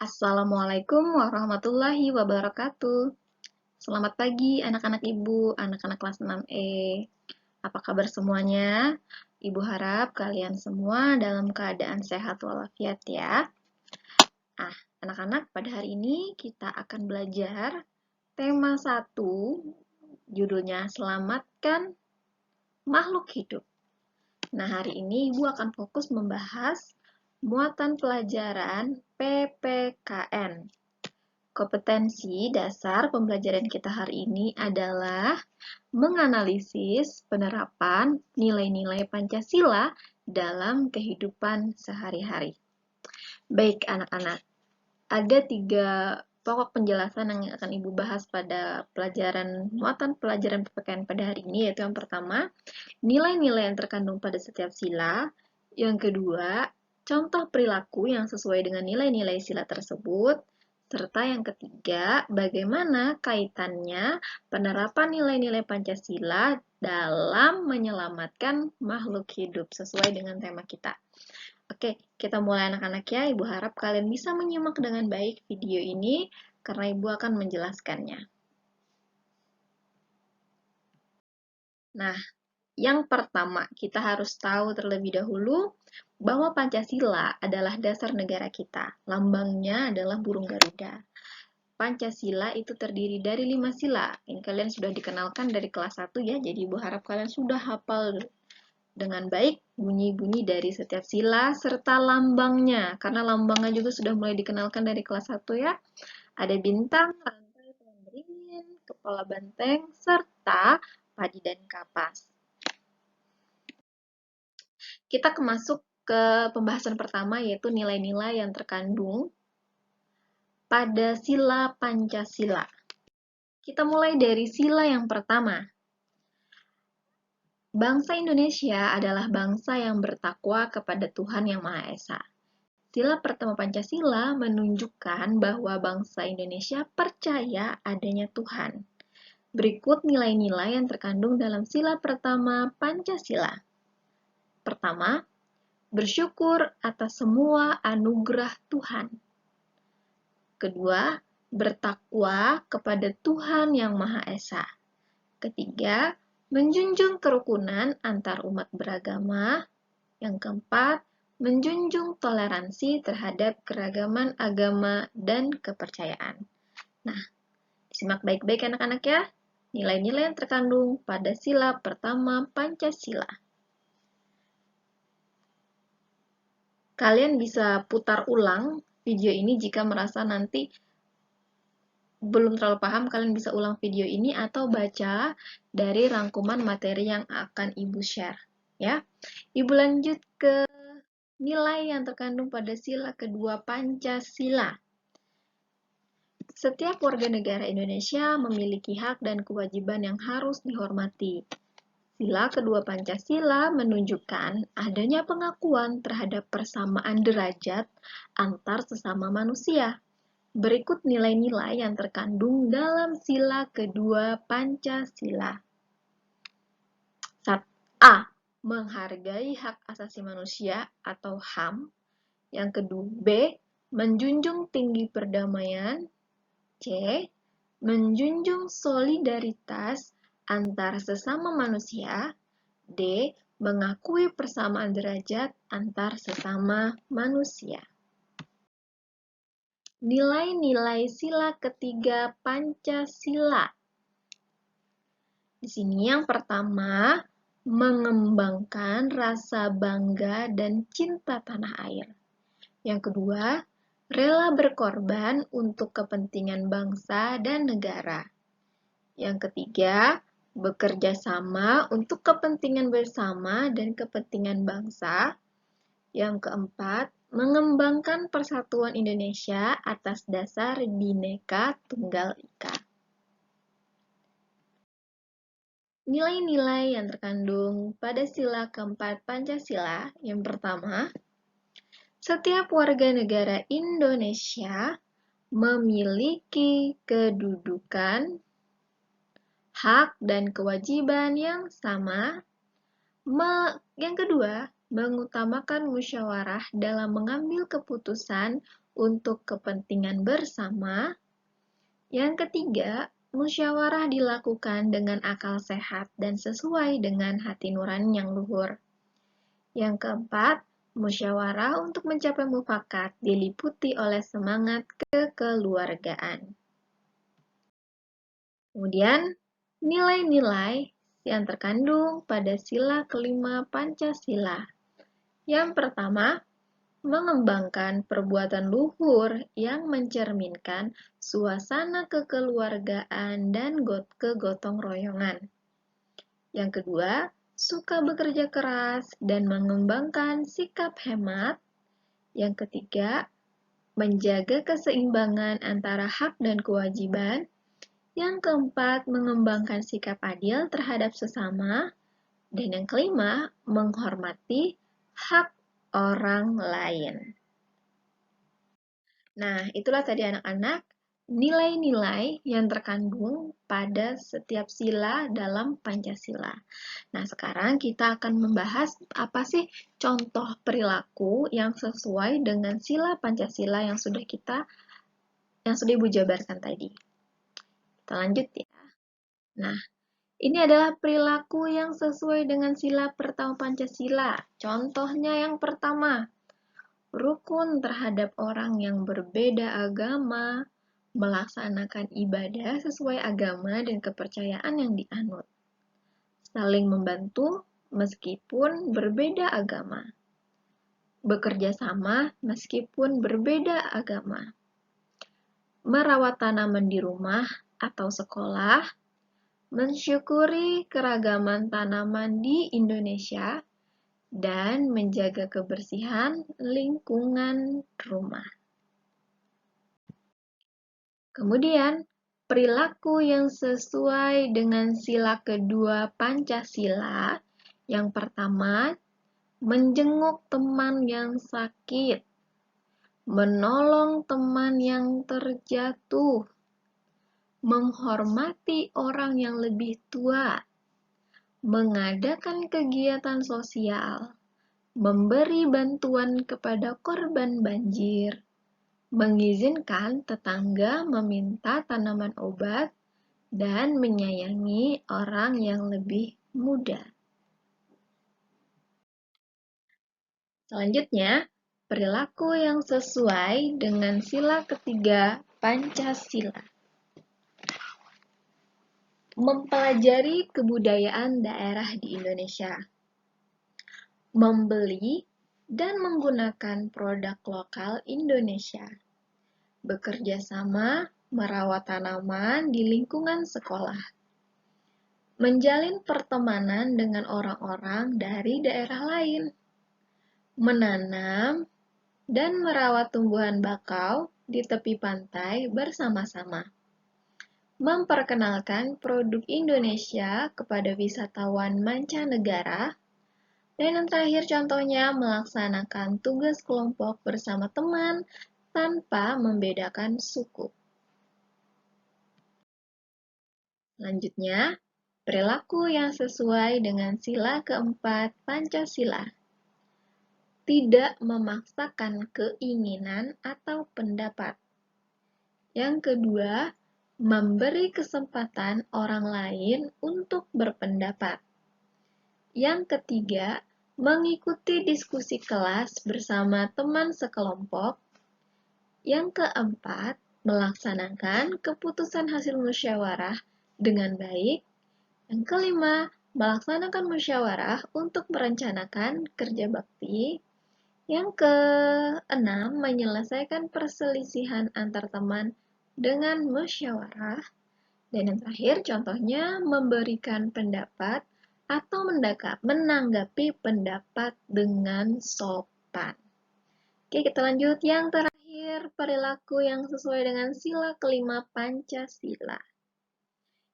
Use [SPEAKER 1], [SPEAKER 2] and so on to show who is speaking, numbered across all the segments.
[SPEAKER 1] Assalamualaikum warahmatullahi wabarakatuh. Selamat pagi anak-anak ibu, anak-anak kelas 6E. Apa kabar semuanya? Ibu harap kalian semua dalam keadaan sehat walafiat ya. Anak-anak, pada hari ini kita akan belajar tema 1, judulnya Selamatkan Makhluk Hidup. Nah, hari ini ibu akan fokus membahas muatan pelajaran PPKN. Kompetensi dasar pembelajaran kita hari ini adalah menganalisis penerapan nilai-nilai Pancasila dalam kehidupan sehari-hari. Baik anak-anak, ada 3 pokok penjelasan yang akan Ibu bahas pada muatan pelajaran PPKN pada hari ini, yaitu yang pertama, nilai-nilai yang terkandung pada setiap sila. Yang kedua, contoh perilaku yang sesuai dengan nilai-nilai sila tersebut. Serta yang ketiga, bagaimana kaitannya penerapan nilai-nilai Pancasila dalam menyelamatkan makhluk hidup sesuai dengan tema kita. Oke, kita mulai anak-anak ya. Ibu harap kalian bisa menyimak dengan baik video ini karena Ibu akan menjelaskannya. Nah, yang pertama, kita harus tahu terlebih dahulu bahwa Pancasila adalah dasar negara kita. Lambangnya adalah burung Garuda. Pancasila itu terdiri dari 5 sila. Ini kalian sudah dikenalkan dari kelas 1 ya, jadi Ibu harap kalian sudah hafal dengan baik bunyi-bunyi dari setiap sila serta lambangnya. Karena lambangnya juga sudah mulai dikenalkan dari kelas 1 ya. Ada bintang, rantai, pohon beringin, kepala banteng, serta padi dan kapas. Kita masuk ke pembahasan pertama, yaitu nilai-nilai yang terkandung pada sila Pancasila. Kita mulai dari sila yang pertama. Bangsa Indonesia adalah bangsa yang bertakwa kepada Tuhan Yang Maha Esa. Sila pertama Pancasila menunjukkan bahwa bangsa Indonesia percaya adanya Tuhan. Berikut nilai-nilai yang terkandung dalam sila pertama Pancasila. Pertama, bersyukur atas semua anugerah Tuhan. Kedua, bertakwa kepada Tuhan Yang Maha Esa. Ketiga, menjunjung kerukunan antar umat beragama. Yang keempat, menjunjung toleransi terhadap keragaman agama dan kepercayaan. Nah, simak baik-baik anak-anak ya, nilai-nilai yang terkandung pada sila pertama Pancasila. Kalian bisa putar ulang video ini jika merasa nanti belum terlalu paham, kalian bisa ulang video ini atau baca dari rangkuman materi yang akan Ibu share. Ya, Ibu lanjut ke nilai yang terkandung pada sila kedua Pancasila. Setiap warga negara Indonesia memiliki hak dan kewajiban yang harus dihormati. Sila kedua Pancasila menunjukkan adanya pengakuan terhadap persamaan derajat antar sesama manusia. Berikut nilai-nilai yang terkandung dalam sila kedua Pancasila. A. Menghargai hak asasi manusia atau HAM. Yang kedua, B. Menjunjung tinggi perdamaian. C. Menjunjung solidaritas antar sesama manusia. D. Mengakui persamaan derajat antar sesama manusia. Nilai-nilai sila ketiga Pancasila. Di sini yang pertama, mengembangkan rasa bangga dan cinta tanah air. Yang kedua, rela berkorban untuk kepentingan bangsa dan negara. Yang ketiga, bekerja sama untuk kepentingan bersama dan kepentingan bangsa. Yang keempat, mengembangkan persatuan Indonesia atas dasar Bhinneka Tunggal Ika. Nilai-nilai yang terkandung pada sila keempat Pancasila. Yang pertama, setiap warga negara Indonesia memiliki kedudukan, hak, dan kewajiban yang sama. Yang kedua, mengutamakan musyawarah dalam mengambil keputusan untuk kepentingan bersama. Yang ketiga, musyawarah dilakukan dengan akal sehat dan sesuai dengan hati nurani yang luhur. Yang keempat, musyawarah untuk mencapai mufakat diliputi oleh semangat kekeluargaan. Kemudian, nilai-nilai yang terkandung pada sila kelima Pancasila. Yang pertama, mengembangkan perbuatan luhur yang mencerminkan suasana kekeluargaan dan kegotong royongan. Yang kedua, suka bekerja keras dan mengembangkan sikap hemat. Yang ketiga, menjaga keseimbangan antara hak dan kewajiban. Yang keempat, mengembangkan sikap adil terhadap sesama. Dan yang kelima, menghormati hak orang lain. Nah, itulah tadi anak-anak nilai-nilai yang terkandung pada setiap sila dalam Pancasila. Nah, sekarang kita akan membahas apa sih contoh perilaku yang sesuai dengan sila Pancasila yang sudah Ibu jabarkan tadi. Kita lanjut ya. Nah, ini adalah perilaku yang sesuai dengan sila pertama Pancasila. Contohnya yang pertama, rukun terhadap orang yang berbeda agama, melaksanakan ibadah sesuai agama dan kepercayaan yang dianut. Saling membantu meskipun berbeda agama. Bekerja sama meskipun berbeda agama. Merawat tanaman di rumah atau sekolah, mensyukuri keragaman tanaman di Indonesia, dan menjaga kebersihan lingkungan rumah. Kemudian, perilaku yang sesuai dengan sila kedua Pancasila, yang pertama, menjenguk teman yang sakit, menolong teman yang terjatuh, menghormati orang yang lebih tua, mengadakan kegiatan sosial, memberi bantuan kepada korban banjir, mengizinkan tetangga meminta tanaman obat, dan menyayangi orang yang lebih muda. Selanjutnya, perilaku yang sesuai dengan sila ketiga Pancasila. Mempelajari kebudayaan daerah di Indonesia. Membeli dan menggunakan produk lokal Indonesia. Bekerja sama merawat tanaman di lingkungan sekolah. Menjalin pertemanan dengan orang-orang dari daerah lain. Menanam dan merawat tumbuhan bakau di tepi pantai bersama-sama. Memperkenalkan produk Indonesia kepada wisatawan mancanegara. Dan yang terakhir contohnya melaksanakan tugas kelompok bersama teman tanpa membedakan suku. Selanjutnya, perilaku yang sesuai dengan sila keempat Pancasila. Tidak memaksakan keinginan atau pendapat. Yang kedua, memberi kesempatan orang lain untuk berpendapat. Yang ketiga, mengikuti diskusi kelas bersama teman sekelompok. Yang keempat, melaksanakan keputusan hasil musyawarah dengan baik. Yang kelima, melaksanakan musyawarah untuk merencanakan kerja bakti. Yang keenam, menyelesaikan perselisihan antar teman dengan musyawarah. Dan yang terakhir, contohnya memberikan pendapat atau menanggapi pendapat dengan sopan. Oke, kita lanjut. Yang terakhir, perilaku yang sesuai dengan sila kelima Pancasila.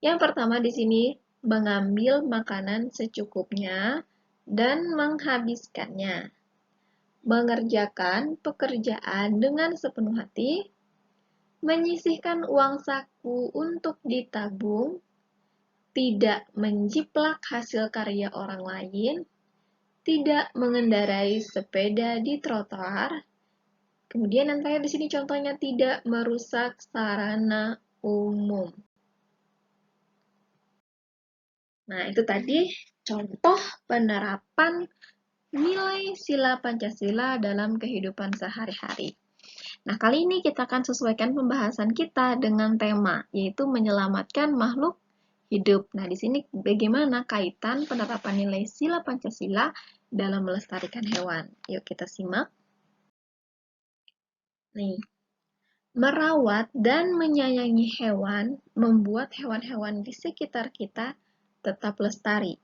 [SPEAKER 1] Yang pertama di sini, mengambil makanan secukupnya dan menghabiskannya. Mengerjakan pekerjaan dengan sepenuh hati, menyisihkan uang saku untuk ditabung, tidak menjiplak hasil karya orang lain, tidak mengendarai sepeda di trotoar, Kemudian yang terakhir di sini contohnya tidak merusak sarana umum. Nah, itu tadi contoh penerapan nilai sila Pancasila dalam kehidupan sehari-hari. Nah, kali ini kita akan sesuaikan pembahasan kita dengan tema, yaitu menyelamatkan makhluk hidup. Nah, di sini bagaimana kaitan penerapan nilai sila Pancasila dalam melestarikan hewan? Yuk kita simak. Nih, merawat dan menyayangi hewan membuat hewan-hewan di sekitar kita tetap lestari.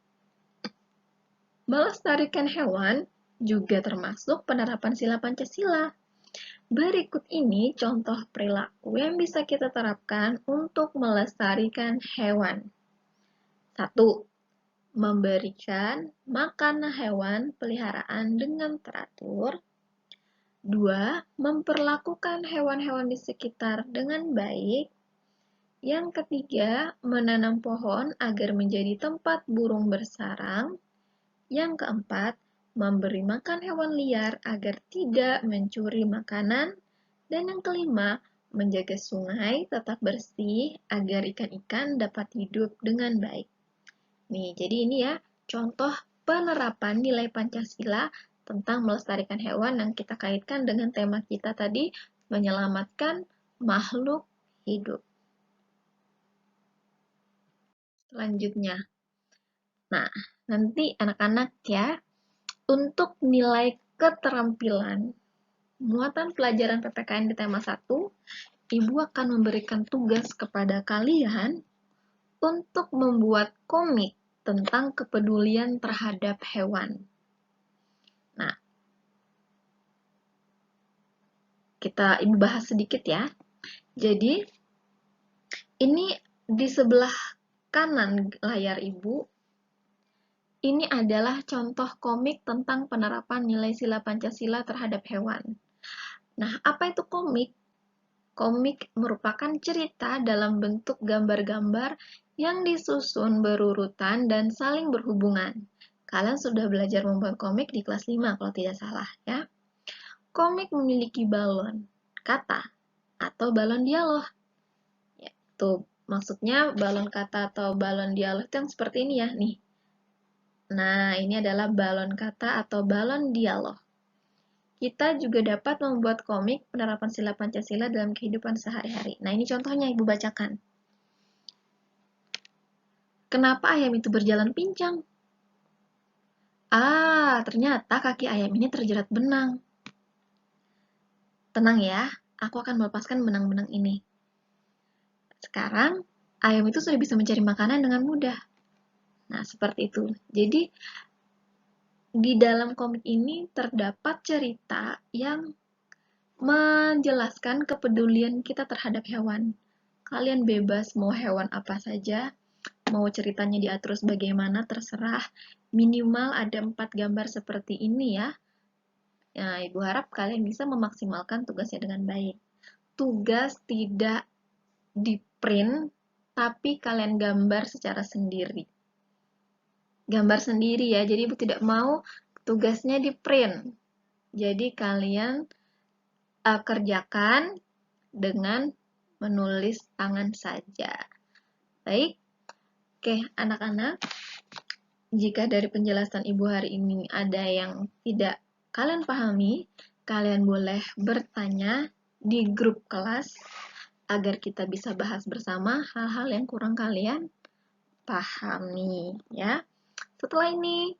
[SPEAKER 1] Melestarikan hewan juga termasuk penerapan sila Pancasila. Berikut ini contoh perilaku yang bisa kita terapkan untuk melestarikan hewan. 1. Memberikan makan hewan peliharaan dengan teratur. 2. Memperlakukan hewan-hewan di sekitar dengan baik. Yang ketiga, menanam pohon agar menjadi tempat burung bersarang. Yang keempat, memberi makan hewan liar agar tidak mencuri makanan. Dan yang kelima, menjaga sungai tetap bersih agar ikan-ikan dapat hidup dengan baik. Nih, jadi ini ya contoh penerapan nilai Pancasila tentang melestarikan hewan yang kita kaitkan dengan tema kita tadi, menyelamatkan makhluk hidup. Selanjutnya, nah nanti anak-anak ya, untuk nilai keterampilan muatan pelajaran PPKN di tema 1, Ibu akan memberikan tugas kepada kalian untuk membuat komik tentang kepedulian terhadap hewan. Nah, Ibu bahas sedikit ya. Jadi, ini di sebelah kanan layar Ibu, ini adalah contoh komik tentang penerapan nilai sila Pancasila terhadap hewan. Nah, apa itu komik? Komik merupakan cerita dalam bentuk gambar-gambar yang disusun berurutan dan saling berhubungan. Kalian sudah belajar membuat komik di kelas 5 kalau tidak salah ya. Komik memiliki balon kata atau balon dialog. Ya, tuh maksudnya balon kata atau balon dialog itu yang seperti ini ya nih. Nah, ini adalah balon kata atau balon dialog. Kita juga dapat membuat komik penerapan sila Pancasila dalam kehidupan sehari-hari. Nah, ini contohnya Ibu bacakan. Kenapa ayam itu berjalan pincang? Ah, ternyata kaki ayam ini terjerat benang. Tenang ya, aku akan melepaskan benang-benang ini. Sekarang, ayam itu sudah bisa mencari makanan dengan mudah. Nah, seperti itu. Jadi, di dalam komik ini terdapat cerita yang menjelaskan kepedulian kita terhadap hewan. Kalian bebas mau hewan apa saja, mau ceritanya diatur bagaimana, terserah. Minimal ada 4 gambar seperti ini ya. Nah, Ibu harap kalian bisa memaksimalkan tugasnya dengan baik. Tugas tidak di-print, tapi kalian gambar secara sendiri. Gambar sendiri ya, jadi Ibu tidak mau tugasnya di-print. Jadi kalian kerjakan dengan menulis tangan saja. Baik, oke anak-anak, jika dari penjelasan Ibu hari ini ada yang tidak kalian pahami, kalian boleh bertanya di grup kelas agar kita bisa bahas bersama hal-hal yang kurang kalian pahami ya. Setelah ini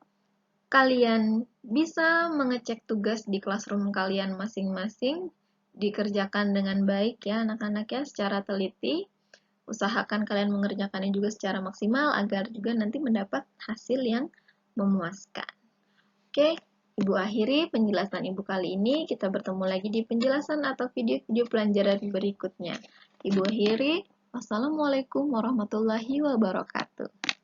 [SPEAKER 1] kalian bisa mengecek tugas di classroom kalian masing-masing, dikerjakan dengan baik ya anak-anak ya, secara teliti. Usahakan kalian mengerjakannya juga secara maksimal agar juga nanti mendapat hasil yang memuaskan. Oke, Ibu akhiri penjelasan Ibu kali ini. Kita bertemu lagi di penjelasan atau video-video pelajaran berikutnya. Ibu akhiri. Wassalamualaikum warahmatullahi wabarakatuh.